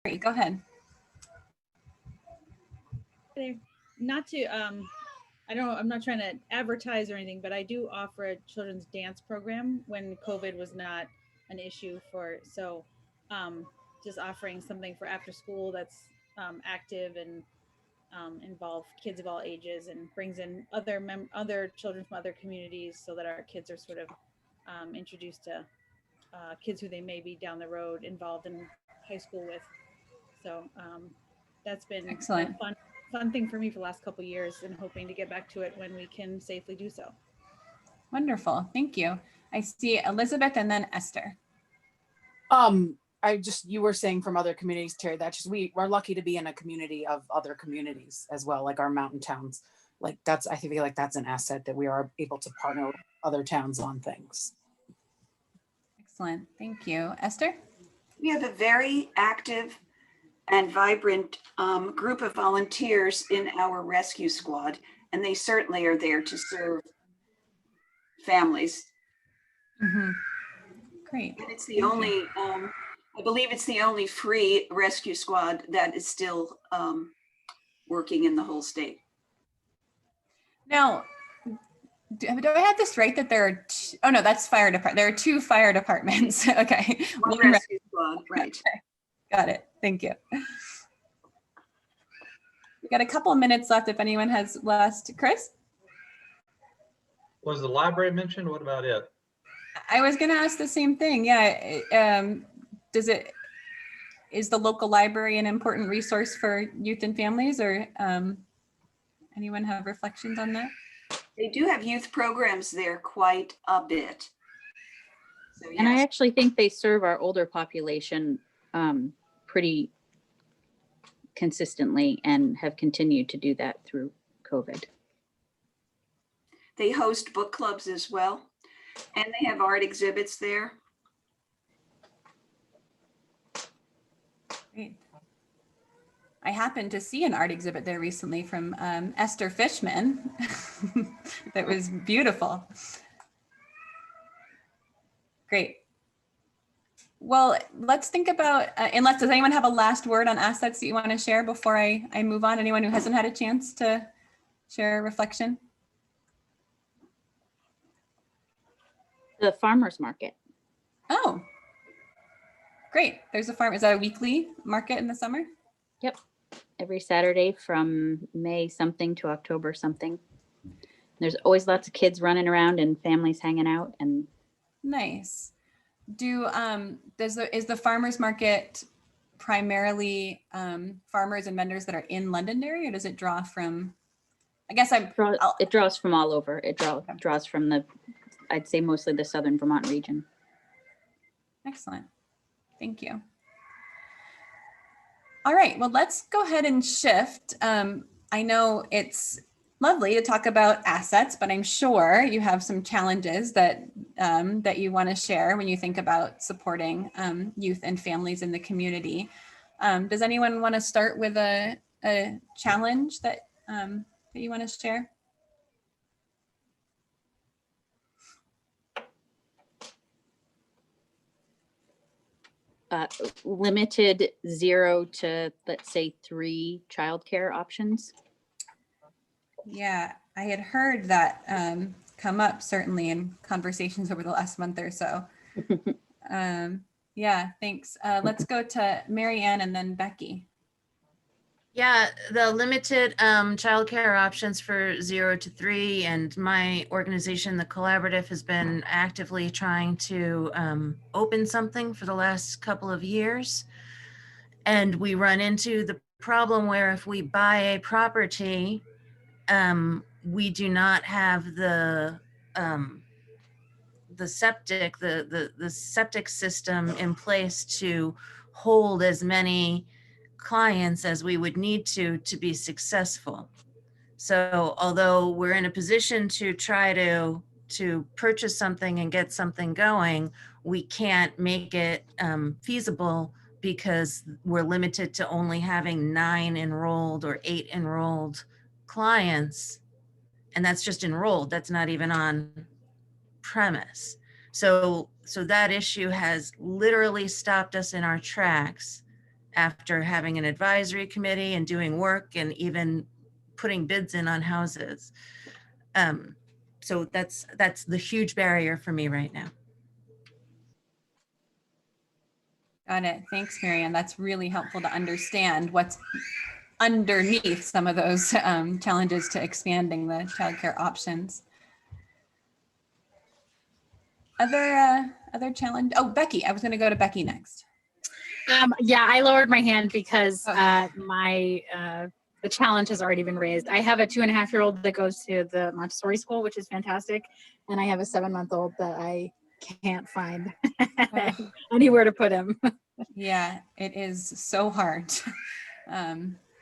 Great, go ahead. Not to, I'm not trying to advertise or anything, but I do offer a children's dance program when COVID was not an issue so just offering something for after school that's active and involve kids of all ages and brings in other children from other communities so that our kids are sort of introduced to kids who they may be down the road involved in high school with. So that's been excellent. a fun thing for me for the last couple of years, and hoping to get back to it when we can safely do so. Wonderful, thank you. I see Elizabeth and then Esther. You were saying from other communities, Terry, we're lucky to be in a community of other communities as well, like our mountain towns. Like I feel like that's an asset that we are able to partner with other towns on things. Excellent, thank you. Esther? We have a very active and vibrant group of volunteers in our rescue squad, and they certainly are there to serve families. Mm-hmm. Great. And it's the only, I believe it's the only free rescue squad that is still working in the whole state. Now, do I have this right that there are oh no, that's fire department. There are 2 fire departments. Okay. One rescue squad, right. Okay. Got it. Thank you. We got a couple of minutes left if anyone has last. Chris? Was the library mentioned? What about it? I was going to ask the same thing. Yeah. Is the local library an important resource for youth and families, or anyone have reflections on that? They do have youth programs there quite a bit. So, yes. And I actually think they serve our older population pretty consistently and have continued to do that through COVID. They host book clubs as well, and they have art exhibits there. Great. I happened to see an art exhibit there recently from Esther Fishman that was beautiful. Great. Well, let's think about, does anyone have a last word on assets that you want to share before I move on? Anyone who hasn't had a chance to share a reflection? The farmer's market. Oh, great. There's a farm. Is that a weekly market in the summer? Yep. Every Saturday from May something to October something. There's always lots of kids running around and families hanging out. And nice. Is the farmers market primarily farmers and vendors that are in Londonderry, or does it draw from? I guess it draws from all over. It draws from I'd say mostly the southern Vermont region. Excellent. Thank you. All right, well, let's go ahead and shift. I know it's lovely to talk about assets, but I'm sure you have some challenges that you want to share when you think about supporting youth and families in the community. Does anyone want to start with a challenge that you want to share? Limited 0 to, let's say, 3 childcare options. Yeah, I had heard that come up certainly in conversations over the last month or so. Yeah, thanks. Let's go to Mary Ann and then Becky. Yeah, the limited childcare options for 0 to 3, and my organization, the Collaborative, has been actively trying to open something for the last couple of years. And we run into the problem where if we buy a property, we do not have the septic system in place to hold as many clients as we would need to be successful. So although we're in a position to try to purchase something and get something going, we can't make it feasible because we're limited to only having 9 enrolled or 8 enrolled clients. And that's just enrolled, that's not even on premise. So that issue has literally stopped us in our tracks. after having an advisory committee and doing work and even putting bids in on houses. So that's the huge barrier for me right now. Got it. Thanks, Marianne. That's really helpful to understand what's underneath some of those challenges to expanding the childcare options. Other challenge? Oh, Becky. I was going to go to Becky next. Yeah, I lowered my hand because Okay. the challenge has already been raised. I have a 2.5-year-old that goes to the Montessori school, which is fantastic, and I have a 7-month-old that I can't find Oh. anywhere to put him. Yeah, it is so hard.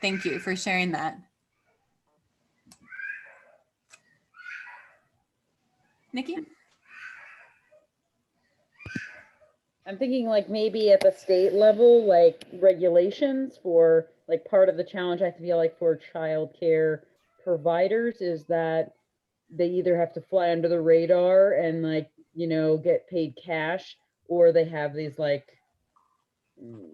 Thank you for sharing that. Nikki? I'm thinking like maybe at the state level, like regulations for like part of the challenge I feel like for childcare providers is that they either have to fly under the radar and like, you know, get paid cash, or they have these like,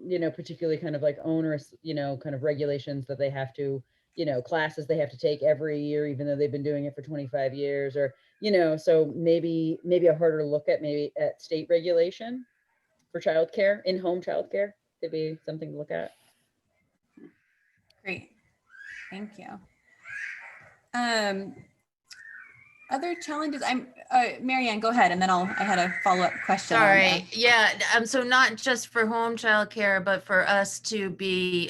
you know, particularly kind of like onerous, you know, kind of regulations that they have to, you know, classes they have to take every year, even though they've been doing it for 25 years, or, you know, so maybe a harder look at maybe at state regulation for childcare, in-home childcare could be something to look at. Great. Thank you. Other challenges, Marianne, go ahead, and then I had a follow-up question. Sorry. Yeah. So not just for home childcare, but for us to be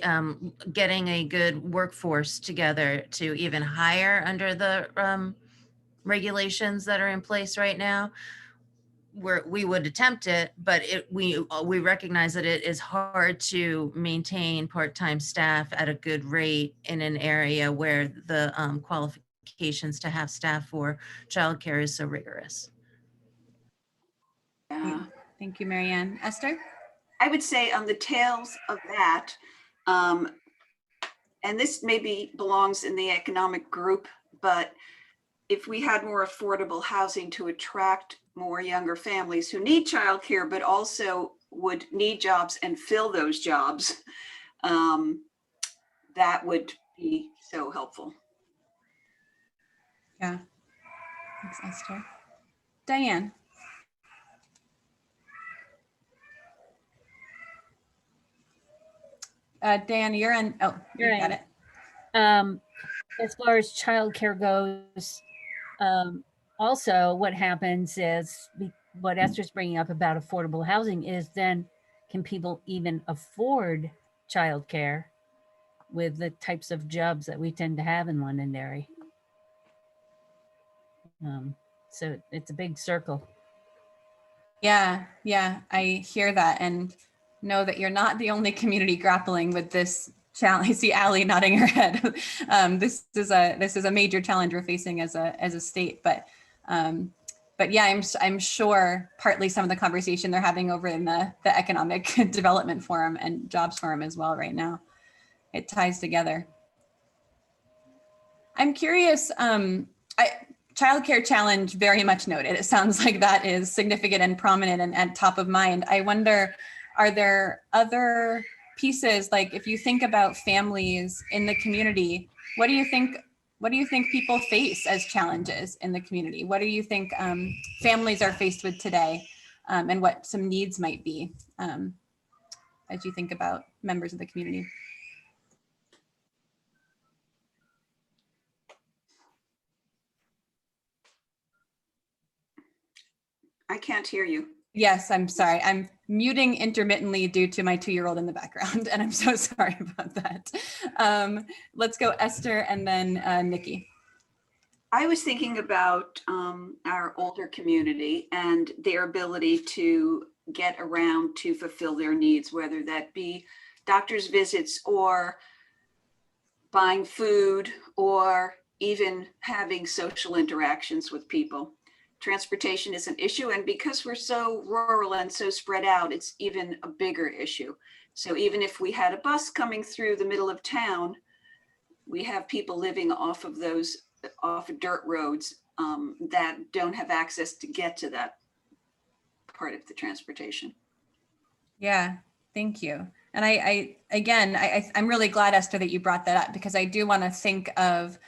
getting a good workforce together to even hire under the regulations that are in place right now. We would attempt it, but we recognize that it is hard to maintain part-time staff at a good rate in an area where the qualifications to have staff for childcare is so rigorous. Yeah. Thank you, Marianne. Esther? I would say on the tails of that, and this maybe belongs in the economic group, but if we had more affordable housing to attract more younger families who need childcare, but also would need jobs and fill those jobs, that would be so helpful. Yeah. Thanks, Esther. Diane? Dan, you're on. Oh, you got it. As far as childcare goes, also what happens is what Esther's bringing up about affordable housing is then can people even afford childcare with the types of jobs that we tend to have in Londonderry? So it's a big circle. Yeah, I hear that and know that you're not the only community grappling with this challenge. I see Allie nodding her head. This is a major challenge we're facing as a state, but yeah, I'm sure partly some of the conversation they're having over in the Economic Development Forum and Jobs Forum as well right now. It ties together. I'm curious, childcare challenge very much noted. It sounds like that is significant and prominent and top of mind. I wonder, are there other pieces, like if you think about families in the community, what do you think people face as challenges in the community? What do you think families are faced with today, and what some needs might be as you think about members of the community? I can't hear you. Yes, I'm sorry. I'm muting intermittently due to my 2-year-old in the background, and I'm so sorry about that. Let's go Esther and then Nikki. I was thinking about our older community and their ability to get around to fulfill their needs, whether that be doctor's visits or buying food or even having social interactions with people. Transportation is an issue, and because we're so rural and so spread out, it's even a bigger issue. So even if we had a bus coming through the middle of town, we have people living off of dirt roads that don't have access to get to that part of the transportation. Yeah, thank you. I'm really glad, Esther, that you brought that up, because I do want to think of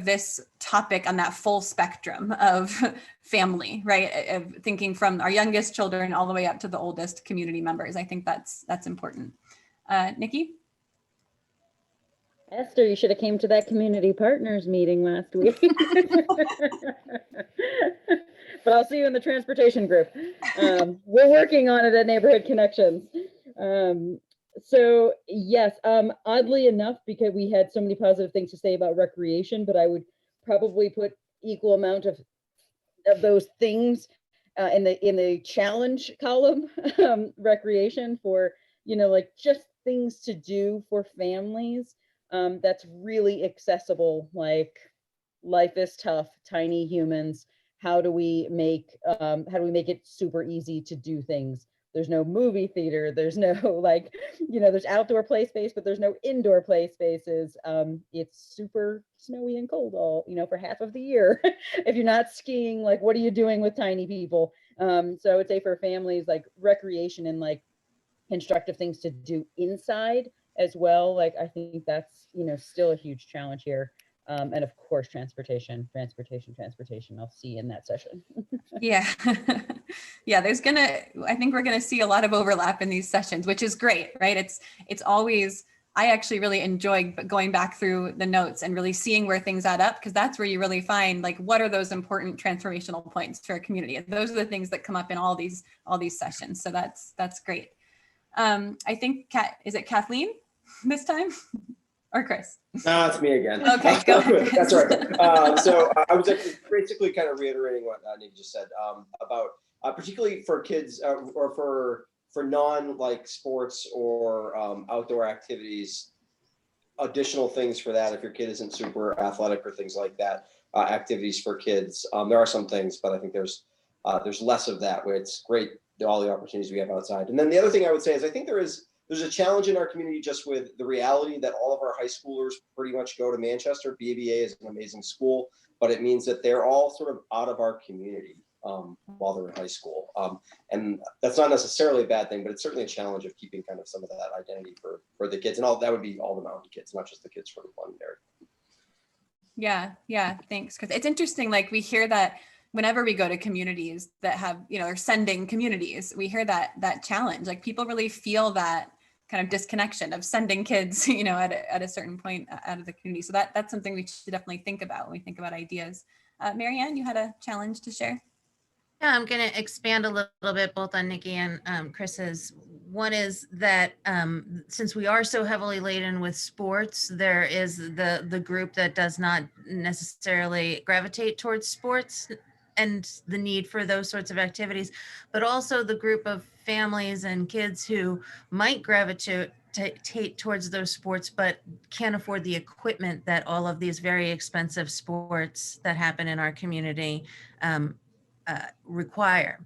this topic on that full spectrum of family, right? Of thinking from our youngest children all the way up to the oldest community members. I think that's important. Nikki? Esther, you should have came to that community partners meeting last week. But I'll see you in the transportation group. We're working on it at Neighborhood Connections. So yes, oddly enough, because we had so many positive things to say about recreation, but I would probably put equal amount of those things in the challenge column. Recreation for, like just things to do for families. That's really accessible. Like, life is tough, tiny humans. How do we make it super easy to do things? There's no movie theater. There's no there's outdoor play space, but there's no indoor play spaces. It's super snowy and cold for half of the year. If you're not skiing, like, what are you doing with tiny people? So I would say for families, like recreation and like constructive things to do inside as well. Like, I think that's, still a huge challenge here. And of course, transportation. I'll see you in that session. Yeah. Yeah, I think we're gonna see a lot of overlap in these sessions, which is great, right? It's always, I actually really enjoy going back through the notes and really seeing where things add up, because that's where you really find, like, what are those important transformational points for a community? And those are the things that come up in all these sessions. So that's great. I think is it Kathleen this time? Or Chris? No, it's me again. Okay, go ahead. That's right. So I was basically kind of reiterating what Nick just said about particularly for kids or for non sports or outdoor activities, additional things for that. If your kid isn't super athletic or things like that, activities for kids. There are some things, but I think there's less of that, where it's great, all the opportunities we have outside. And then the other thing I would say is I think there's a challenge in our community just with the reality that all of our high schoolers pretty much go to Manchester. BABA is an amazing school, but it means that they're all sort of out of our community while they're in high school. And that's not necessarily a bad thing, but it's certainly a challenge of keeping kind of some of that identity for the kids. And that would be all the mountain kids, not just the kids from Londonderry. Yeah, thanks, Chris. It's interesting, like, we hear that whenever we go to communities that have, they're sending communities, we hear that challenge. Like, people really feel that kind of disconnection of sending kids, at a certain point out of the community. So that's something we should definitely think about when we think about ideas. Marianne, you had a challenge to share? Yeah, I'm going to expand a little bit both on Nikki and Chris's. One is that since we are so heavily laden with sports, there is the group that does not necessarily gravitate towards sports and the need for those sorts of activities, but also the group of families and kids who might gravitate towards those sports, but can't afford the equipment that all of these very expensive sports that happen in our community require.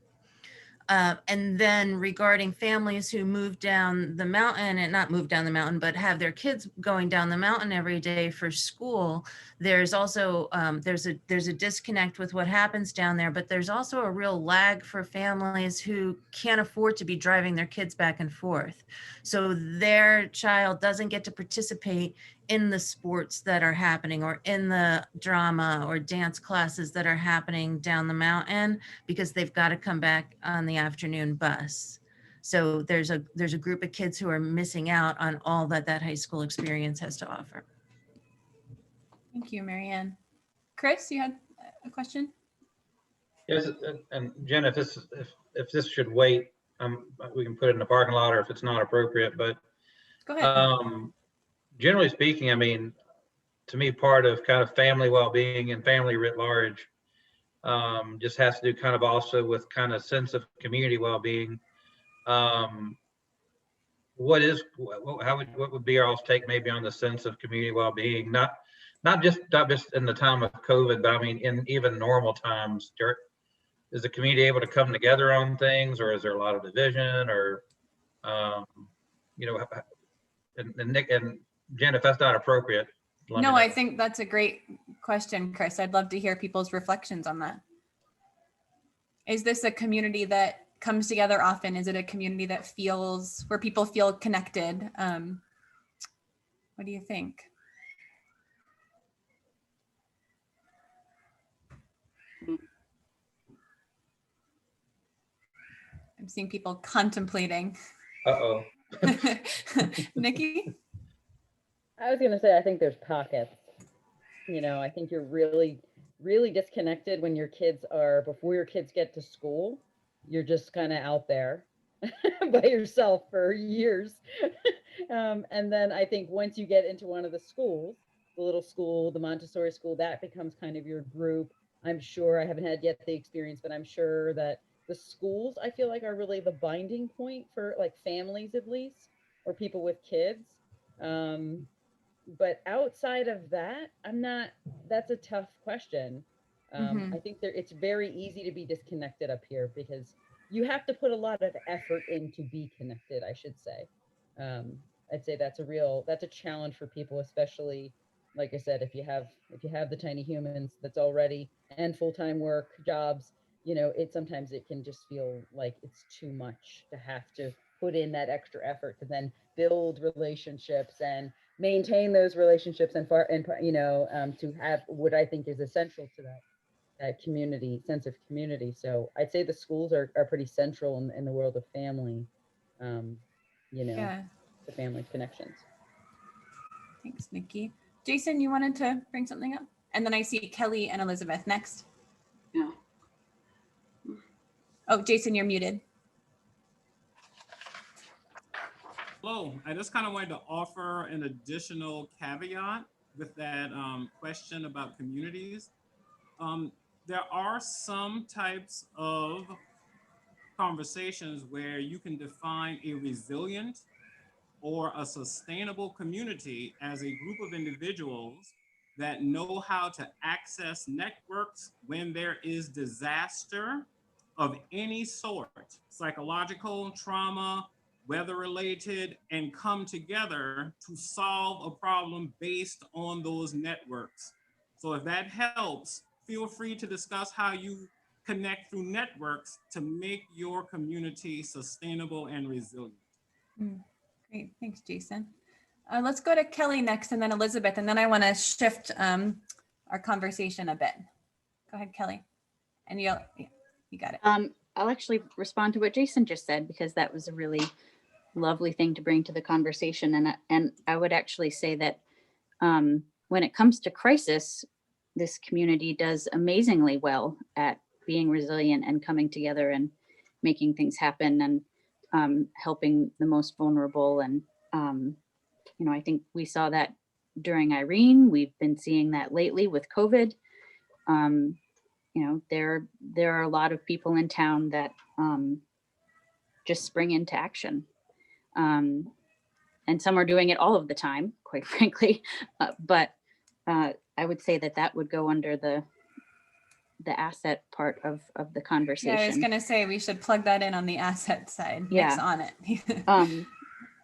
And then regarding families who move down the mountain, and not move down the mountain, but have their kids going down the mountain every day for school, there's also there's a disconnect with what happens down there, but there's also a real lag for families who can't afford to be driving their kids back and forth. So their child doesn't get to participate in the sports that are happening, or in the drama or dance classes that are happening down the mountain, because they've got to come back on the afternoon bus. So there's a group of kids who are missing out on all that high school experience has to offer. Thank you, Marianne. Chris, you had a question? Yes, and Jen, if this should wait, we can put it in the parking lot, or if it's not appropriate, but go ahead. Generally speaking, I mean, to me, part of kind of family well-being and family writ large just has to do kind of also with kind of sense of community well-being. What would be our take maybe on the sense of community well-being? Not just in the time of COVID, but I mean, in even normal times, is the community able to come together on things, or is there a lot of division, or and Nick and Jen, if that's not appropriate. No, I think that's a great question, Chris. I'd love to hear people's reflections on that. Is this a community that comes together often? Is it a community that feels, where people feel connected? What do you think? I'm seeing people contemplating. Uh-oh. Nikki? I was gonna say, I think there's pockets. You know, I think you're really, really disconnected when your kids are, before your kids get to school, you're just kind of out there by yourself for years. And then I think once you get into one of the schools, the little school, the Montessori school, that becomes kind of your group. I'm sure, I haven't had yet the experience, but I'm sure that the schools, I feel like, are really the binding point for like families at least, or people with kids. But outside of that, that's a tough question. I think it's very easy to be disconnected up here because you have to put a lot of effort in to be connected, I should say. I'd say that's a challenge for people, especially, like I said, if you have the tiny humans that's already, and full-time work jobs, you know, sometimes it can just feel like it's too much to have to put in that extra effort to then build relationships and maintain those relationships and to have what I think is essential to that community, sense of community. So I'd say the schools are pretty central in the world of family, Yeah. the family connections. Thanks, Nikki. Jason, you wanted to bring something up? And then I see Kelly and Elizabeth next. Yeah. Oh, Jason, you're muted. Hello, I just kind of wanted to offer an additional caveat with that question about communities. There are some types of conversations where you can define a resilient or a sustainable community as a group of individuals that know how to access networks when there is disaster of any sort, psychological, trauma, weather related, and come together to solve a problem based on those networks. So if that helps, feel free to discuss how you connect through networks to make your community sustainable and resilient. Great, thanks, Jason. Let's go to Kelly next and then Elizabeth, and then I want to shift our conversation a bit. Go ahead, Kelly. And you got it. I'll actually respond to what Jason just said, because that was a really lovely thing to bring to the conversation. And I would actually say that when it comes to crisis, this community does amazingly well at being resilient and coming together and making things happen and helping the most vulnerable. And, I think we saw that during Irene. We've been seeing that lately with COVID. There are a lot of people in town that just spring into action. And some are doing it all of the time, quite frankly. But I would say that would go under the asset part of the conversation. Yeah, I was going to say we should plug that in on the asset side. Yeah. Nick's on it.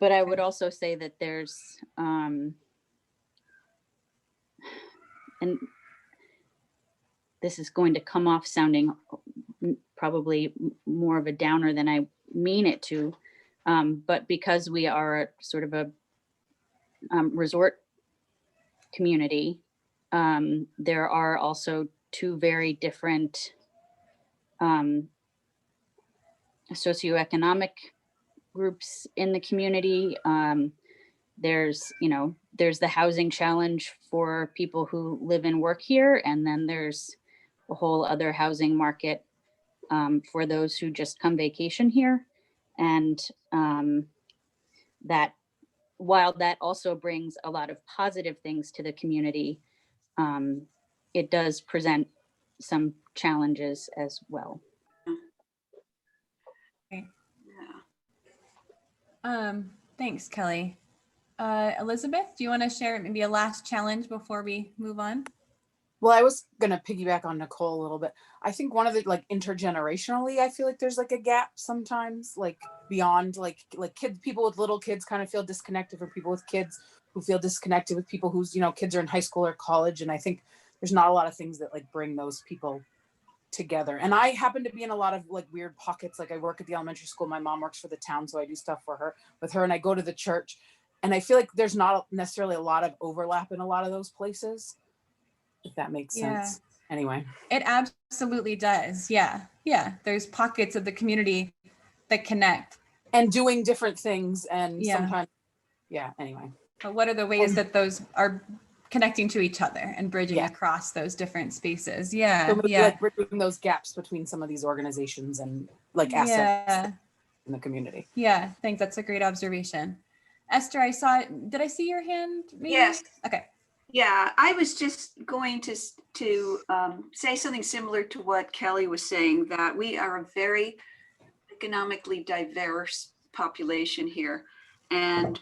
But I would also say that there's, and this is going to come off sounding probably more of a downer than I mean it to, but because we are sort of a resort community, there are also two very different socioeconomic groups in the community. There's the housing challenge for people who live and work here, and then there's a whole other housing market for those who just come vacation here. And that while that also brings a lot of positive things to the community, it does present some challenges as well. Okay. Thanks, Kelly. Elizabeth, do you want to share maybe a last challenge before we move on? Well, I was going to piggyback on Nicole a little bit. I think one of the, like, intergenerationally, I feel like there's like a gap sometimes, like beyond like kids, people with little kids kind of feel disconnected from people with kids who feel disconnected with people whose, kids are in high school or college. And I think there's not a lot of things that like bring those people together. And I happen to be in a lot of like weird pockets. Like I work at the elementary school. My mom works for the town, so I do stuff with her, and I go to the church. And I feel like there's not necessarily a lot of overlap in a lot of those places, if that makes sense. Anyway. It absolutely does. Yeah. Yeah. There's pockets of the community that connect. And doing different things. And sometimes, anyway. But what are the ways that those are connecting to each other and bridging across those different spaces? Yeah. So maybe like bridging those gaps between some of these organizations and like assets in the community. Yeah. I think that's a great observation. Esther, did I see your hand? Maybe? Yes. Okay. Yeah, I was just going to say something similar to what Kelly was saying, that we are a very economically diverse population here. And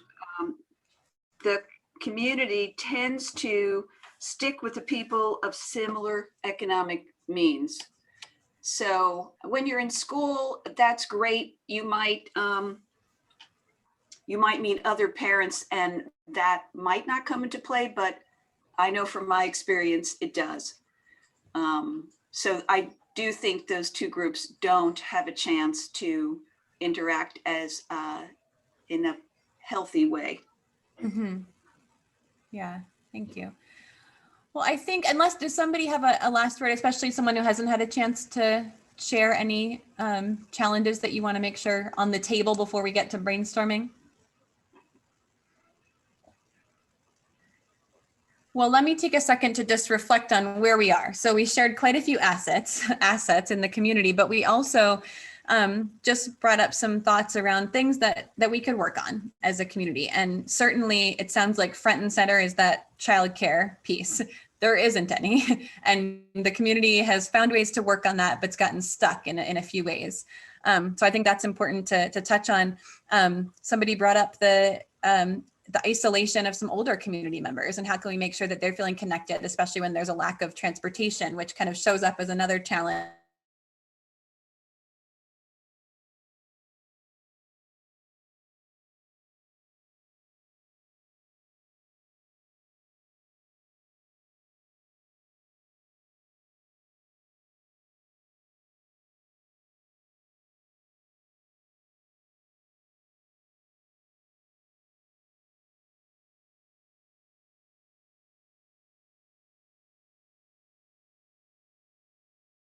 the community tends to stick with the people of similar economic means. So when you're in school, that's great. You might meet other parents and that might not come into play, but I know from my experience, it does. So I do think those two groups don't have a chance to interact as in a healthy way. Mm-hmm. Yeah, thank you. Well, I think does somebody have a last word, especially someone who hasn't had a chance to share any challenges that you want to make sure on the table before we get to brainstorming? Well, let me take a second to just reflect on where we are. So we shared quite a few assets in the community, but we also just brought up some thoughts around things that we could work on as a community. And certainly it sounds like front and center is that childcare piece. There isn't any, and the community has found ways to work on that, but it's gotten stuck in a few ways. So I think that's important to touch on. Somebody brought up the isolation of some older community members and how can we make sure that they're feeling connected, especially when there's a lack of transportation, which kind of shows up as another challenge